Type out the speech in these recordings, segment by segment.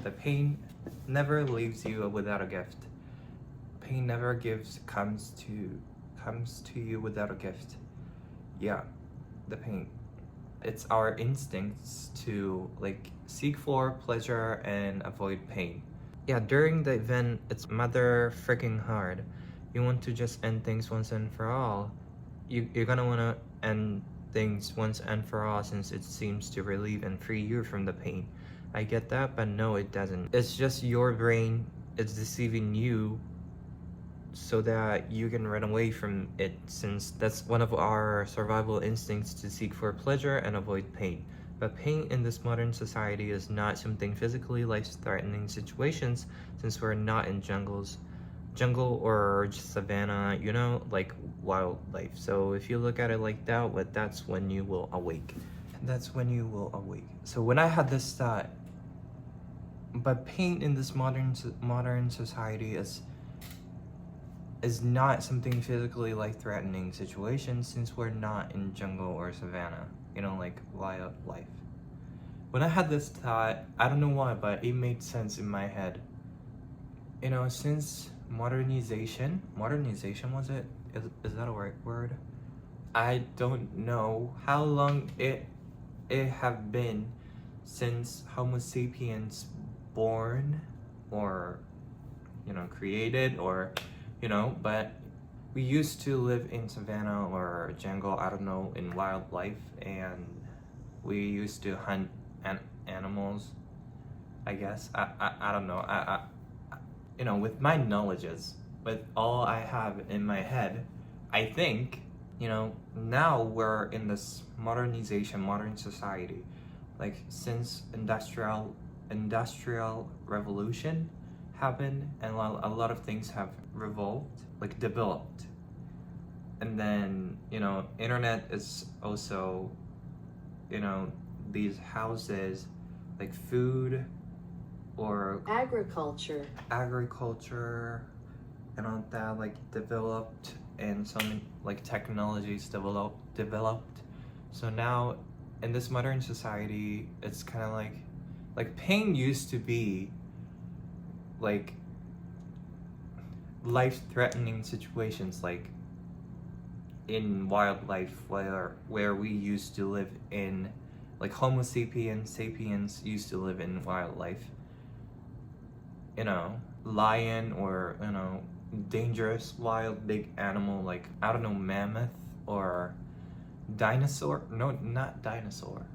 the pain never leaves you without a gift. Pain never comes to you without a gift. Yeah, the pain. It's our instincts to like seek for pleasure and avoid pain. Yeah, during the event, it's mother freaking hard. You want to just end things once and for all. You're gonna wanna end things once and for all since it seems to relieve and free you from the pain. I get that, but no, it doesn't. It's just your brain, it's deceiving you so that you can run away from it, since that's one of our survival instincts, to seek for pleasure and avoid pain. But pain in this modern society is not something physically life-threatening situations, since we're not in jungle or savannah, you know, like wildlife. So if you look at it like that, that's when you will awake. That's when you will awake. So when I had this thought, but pain in this modern society is not something physically life-threatening situation, since we're not in jungle or savannah, you know, like wildlife. When I had this thought, I don't know why, but it made sense in my head. You know, since modernization was it? Is that a right word? I don't know how long it have been since Homo sapiens born, or you know, created, or you know, but we used to live in savannah or jungle, I don't know, in wildlife, and we used to hunt animals, I guess. I don't know. I you know, with my knowledges, with all I have in my head, I think, you know, now we're in this modern society, like since industrial revolution happened, and a lot of things have developed, and then, you know, internet is also, you know, these houses, like food or agriculture and all that, like developed, and some like technologies developed. So now in this modern society, it's kind of like pain used to be like life-threatening situations, like in wildlife, where we used to live in, like Homo sapiens used to live in wildlife, you know, lion, or you know, dangerous wild big animal, like I don't know, mammoth or dinosaur. No, not dinosaur,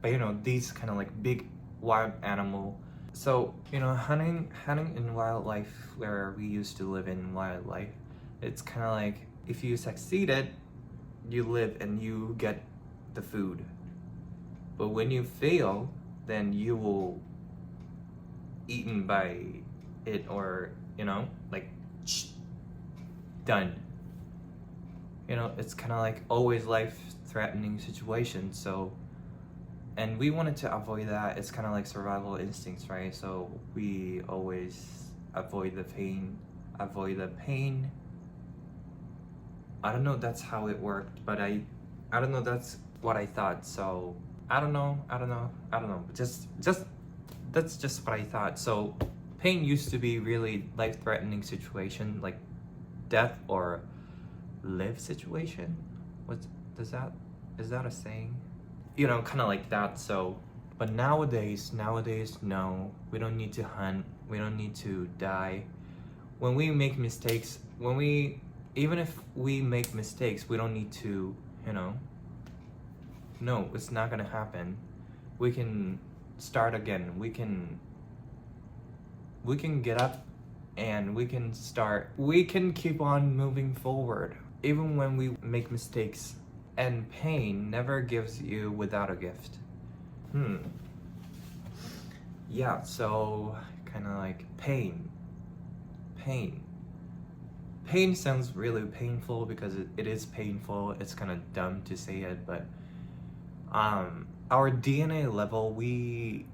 but you know, these kind of like big wild animal. So, you know, hunting in wildlife, where we used to live in wildlife, it's kind of like if you succeeded, you live and you get the food. But when you fail, then you will eaten by it, or you know, like done. You know, it's kind of like always life-threatening situation. So, and we wanted to avoid that. It's kind of like survival instincts, right? So we always avoid the pain. I don't know, that's how it worked, but I don't know, that's what I thought. So I don't know. Just that's just what I thought. So pain used to be really life-threatening situation, like death or live situation. Is that a saying? You know, kind of like that. So, but nowadays, no, we don't need to hunt. We don't need to die. When we make mistakes, even if we make mistakes, we don't need to, you know, no, it's not gonna happen. We can start again. We can get up, and we can keep on moving forward, even when we make mistakes. And pain never gives you without a gift. Yeah, so kind of like pain sounds really painful, because it is painful. It's kind of dumb to say it, but our DNA level, we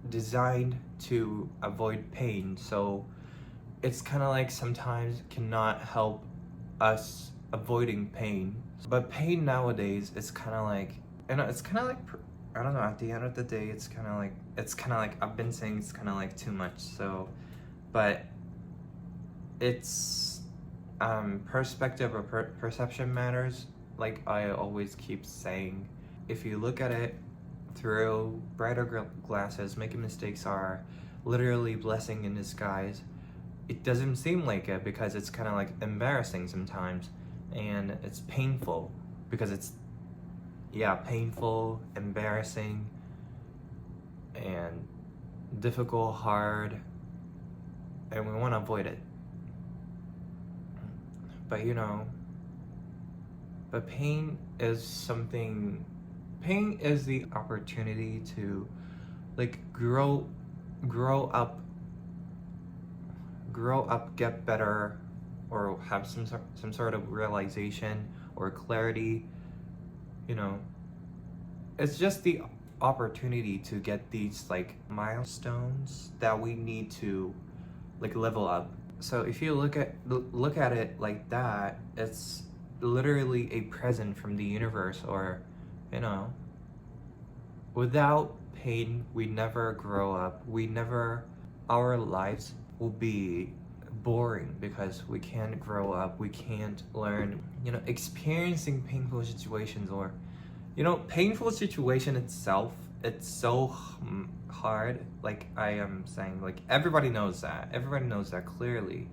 designed to avoid pain, so it's kind of like sometimes cannot help us avoiding pain. But pain nowadays is kind of like, you know, it's kind of like I don't know, at the end of the day, it's kind of like I've been saying it's kind of like too much. So, but it's perspective or perception matters. Like I always keep saying, if you look at it through brighter glasses, making mistakes are literally blessing in disguise. It doesn't seem like it because it's kind of like embarrassing sometimes, and it's painful because it's, yeah, painful, embarrassing, and difficult, hard, and we want to avoid it. But but pain is something, pain is the opportunity to like grow up, get better, or have some sort of realization or clarity. It's just the opportunity to get these like milestones that we need to like level up. So if you look at it like that, it's literally a present from the universe. Or without pain, we never grow up. Our lives will be boring because we can't grow up, we can't learn. Experiencing painful situations, or painful situation itself, it's so hard. Like I am saying, like everybody knows that clearly.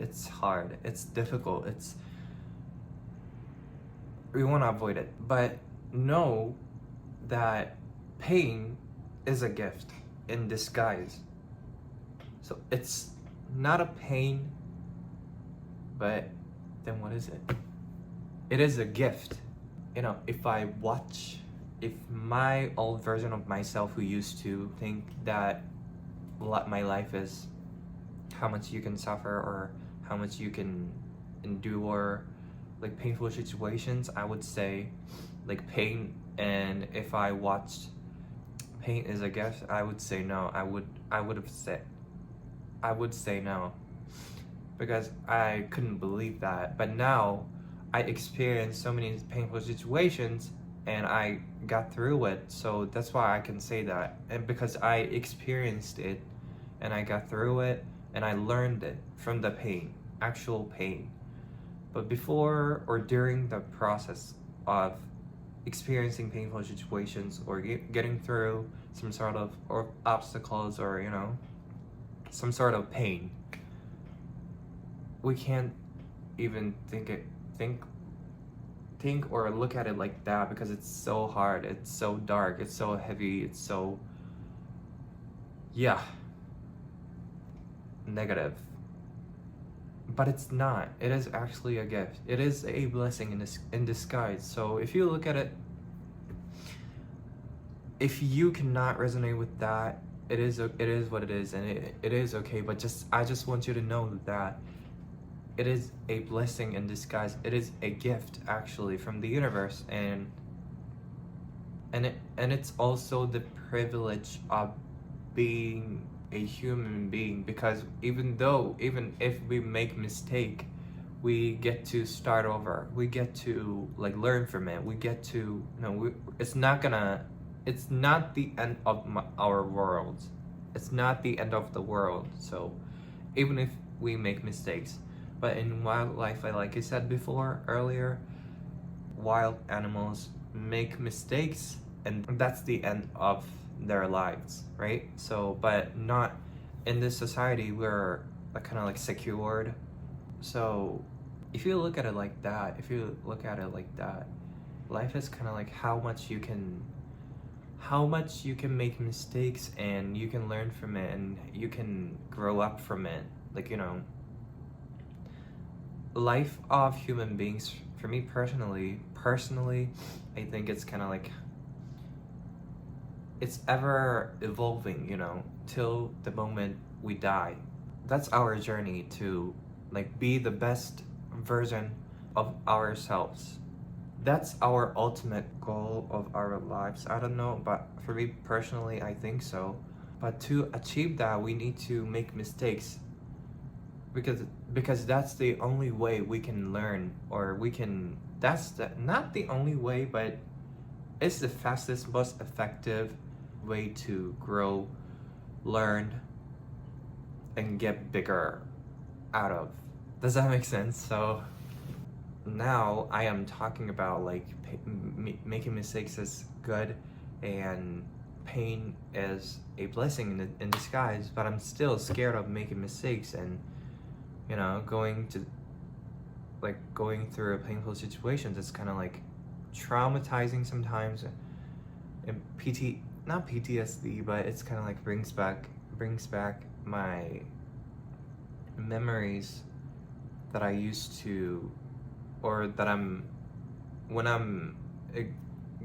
It's hard, it's difficult, we want to avoid it. But know that pain is a gift in disguise. So it's not a pain, but then what is it? It is a gift. If my old version of myself, who used to think that my life is how much you can suffer or how much you can endure like painful situations, I would say like pain. And if I watched pain is a gift, I would say no. I would say no, because I couldn't believe that. But now I experienced so many painful situations and I got through it. So that's why I can say that. And because I experienced it and I got through it and I learned it from the pain, actual pain. But before or during the process of experiencing painful situations or getting through some sort of or obstacles, or some sort of pain, we can't even think or look at it like that, because it's so hard, it's so dark, it's so heavy, it's so, yeah, negative. But it's not. It is actually a gift. It is a blessing in disguise. So if you look at it, if you cannot resonate with that, it is what it is, and it is okay. But I just want you to know that it is a blessing in disguise. It is a gift actually from the universe, and it's also the privilege of being a human being, because even if we make mistake, we get to start over, we get to like learn from it, we get to it's not the end of our world, it's not the end of the world. So even if we make mistakes, but in wildlife, like I said before earlier, wild animals make mistakes and that's the end of their lives, right? So, but not in this society, we're kind of like secured. So if you look at it like that, life is kind of like how much you can make mistakes and you can learn from it and you can grow up from it. Like life of human beings, for me personally, I think it's kind of like it's ever evolving, till the moment we die. That's our journey to like be the best version of ourselves. That's our ultimate goal of our lives. I don't know, but for me personally, I think so. But to achieve that, we need to make mistakes, because that's the only way we can learn, or not the only way, but it's the fastest, most effective way to grow, learn, and get bigger out of. Does that make sense? So now I am talking about like making mistakes is good and pain is a blessing in disguise, but I'm still scared of making mistakes and, you know, going through a painful situations. It's kind of like traumatizing sometimes, and not PTSD, but it's kind of like brings back my memories that I used to, or that when I'm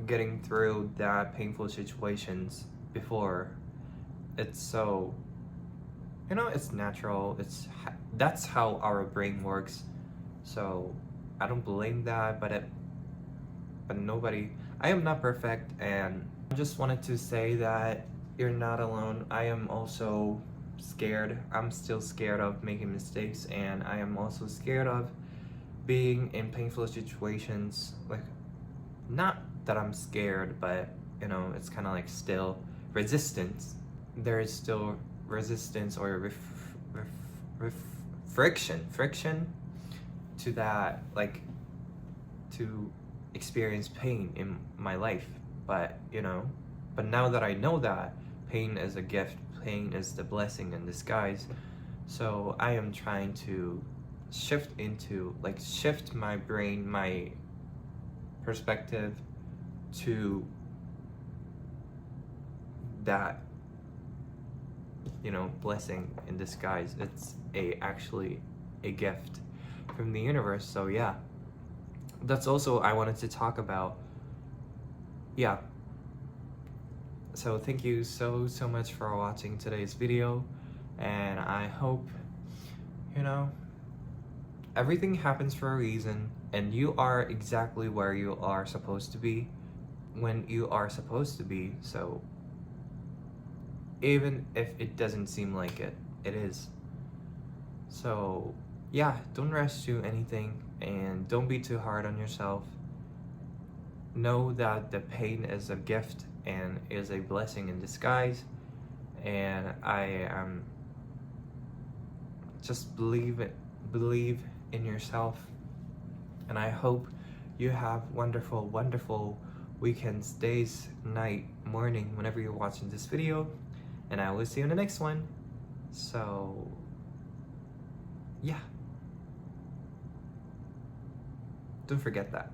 getting through that painful situations before. It's so, you know, it's natural. That's how our brain works. So I don't blame that, but nobody. I am not perfect, and I just wanted to say that you're not alone. I am also scared. I'm still scared of making mistakes, and I am also scared of being in painful situations. Like, not that I'm scared, but you know, it's kind of like still resistance. There is still resistance or friction to that, like, to experience pain in my life. But you know, but now that I know that pain is a gift, pain is the blessing in disguise, so I am trying to shift my brain, my perspective to that, you know, blessing in disguise. It's actually a gift from the universe. So yeah, that's also I wanted to talk about. Yeah, so thank you so much for watching today's video, and I hope, you know, everything happens for a reason, and you are exactly where you are supposed to be when you are supposed to be. So even if it doesn't seem like it, it is. So yeah, don't rush to anything, and don't be too hard on yourself. Know that the pain is a gift and is a blessing in disguise, and I am just believe in yourself, and I hope you have wonderful weekends, days, night, morning, whenever you're watching this video, and I will see you in the next one. So yeah, don't forget that.